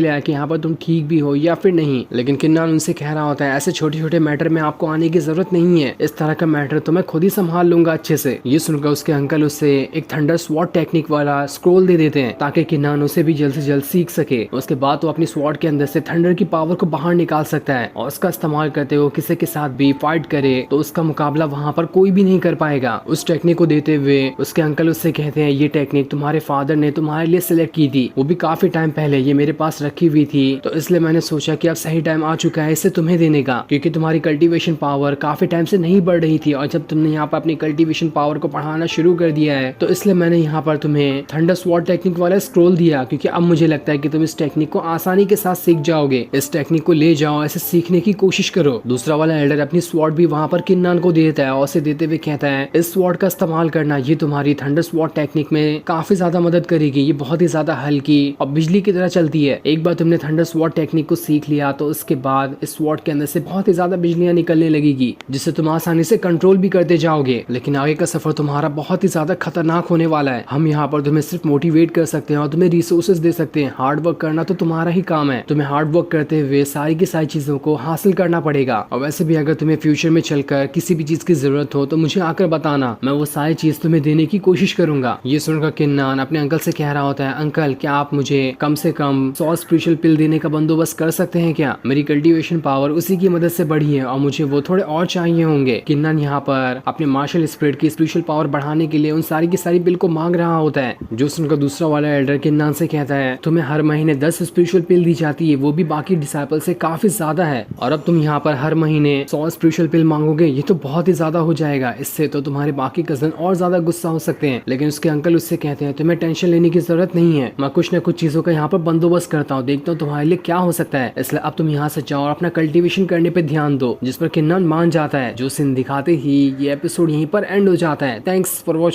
लिए आया कि यहाँ पर तुम ठीक भी हो या फिर नहीं। लेकिन किन्नान उनसे कह रहा होता है ऐसे छोटे छोटे मैटर में आपको आने की जरूरत नहीं है, इस तरह का मैटर तो मैं खुद ही संभाल लूंगा अच्छे से। ये सुनकर उसके अंकल उसे एक थंडर स्वॉर्ड टेक्निक वाला स्क्रोल दे देते हैं ताकि किन्नान उसे भी जल्द से जल्द सीख सके। उसके बाद तो अपनी स्वॉर्ड के अंदर से थंडर की पावर को बाहर निकाल सकता है और उसका इस्तेमाल करते हुए किसी के साथ भी फाइट करे तो उसका मुकाबला वहाँ पर कोई भी नहीं कर पाएगा। उस टेक्निक को देते हुए उसके अंकल उससे कहते हैं ये टेक्निक तुम्हारे फादर ने तुम्हारे लिए सिलेक्ट की थी, वो भी काफी टाइम पहले, ये मेरे पास रखी हुई थी, तो इसलिए मैंने सोचा कि अब सही टाइम आ चुका है इसे तुम्हें देने का, क्योंकि तुम्हारी कल्टीवेशन पावर काफी टाइम से नहीं बढ़ रही थी और जब तुमने यहाँ पर अपनी कल्टीवेशन पावर को बढ़ाना शुरू कर दिया है तो इसलिए मैंने यहाँ पर तुम्हें थंडर स्वॉर्ड टेक्निक वाला स्क्रोल दिया, क्योंकि अब मुझे लगता है कि तुम इस टेक्निक को आसानी के साथ सीख जाओगे। इस टेक्निक को ले जाओ, ऐसे सीखने की कोशिश करो। दूसरा वाला एल्डर अपनी स्वॉर्ड भी वहाँ पर किन्नान को दे देता है और उसे देते हुए कहता है इस स्वॉर्ड का इस्तेमाल करना, ये तुम्हारी थंडर स्वॉर्ड टेक्निक में काफी ज्यादा मदद करेगी, ये बहुत ही ज्यादा हल्की और बिजली की तरह चलती है। एक बार तुमने थंडर स्वॉर्ड टेक्निक को सीख लिया तो उसके बाद इस स्वॉर्ड के अंदर से बहुत ही ज्यादा बिजलियां निकलने लगेगी जिससे तुम आसानी से कंट्रोल भी करते जाओगे। लेकिन आगे का सफर तुम्हारा बहुत ही ज्यादा खतरनाक होने वाला है। हम यहाँ पर तुम्हें सिर्फ मोटिवेट कर सकते हैं और तुम्हें रिसोर्सेज दे सकते हैं, हार्ड वर्क करना तो तुम्हारा ही काम है। तुम्हें हार्ड वर्क करते हुए सारी की सारी चीजों को हासिल करना पड़ेगा। और वैसे भी अगर तुम्हें फ्यूचर में चलकर किसी भी चीज की जरूरत हो तो मुझे आकर बताना, मैं वो सारी चीज तुम्हें देने की कोशिश करूंगा। ये सुनकर किन्नान अपने अंकल से कह रहा होता है अंकल क्या आप मुझे कम से कम 100 स्पेशल पिल देने का बंदोबस्त कर सकते हैं क्या? मेरी कल्टीवेशन पावर उसी की मदद से बढ़ी है और मुझे वो थोड़े और चाहिए होंगे। किन्नान यहाँ पर अपने मार्शल स्पिरिट की स्पेशल पावर बढ़ाने के लिए उन सारी की सारी पिल को मांग रहा होता है। जो सुनकर दूसरा वाला एल्डर किन्नान से कहता है तुम्हें हर महीने 10 स्पेशल पिल दी जाती है, वो भी बाकी डिसाइपल से काफी ज्यादा है, और अब तुम यहाँ पर हर महीने 100 स्पेशल पिल मांगोगे, ये तो बहुत ही ज्यादा हो जाएगा, इससे तो तुम्हारे बाकी कजन और ज्यादा गुस्सा हो सकते हैं। लेकिन उसके अंकल उससे कहते हैं तुम्हें टेंशन लेने की जरूरत नहीं है, मैं कुछ न कुछ चीजों का यहाँ पर बंदोबस्त करता हूँ, देखता हूँ तुम्हारे लिए क्या हो सकता है, इसलिए अब तुम यहाँ से जाओ और अपना कल्टीवेशन करने पे ध्यान दो। जिस पर किन्नान मान जाता है। जो सीन दिखाते ही ये एपिसोड यहीं पर एंड हो जाता है। Thanks for watching.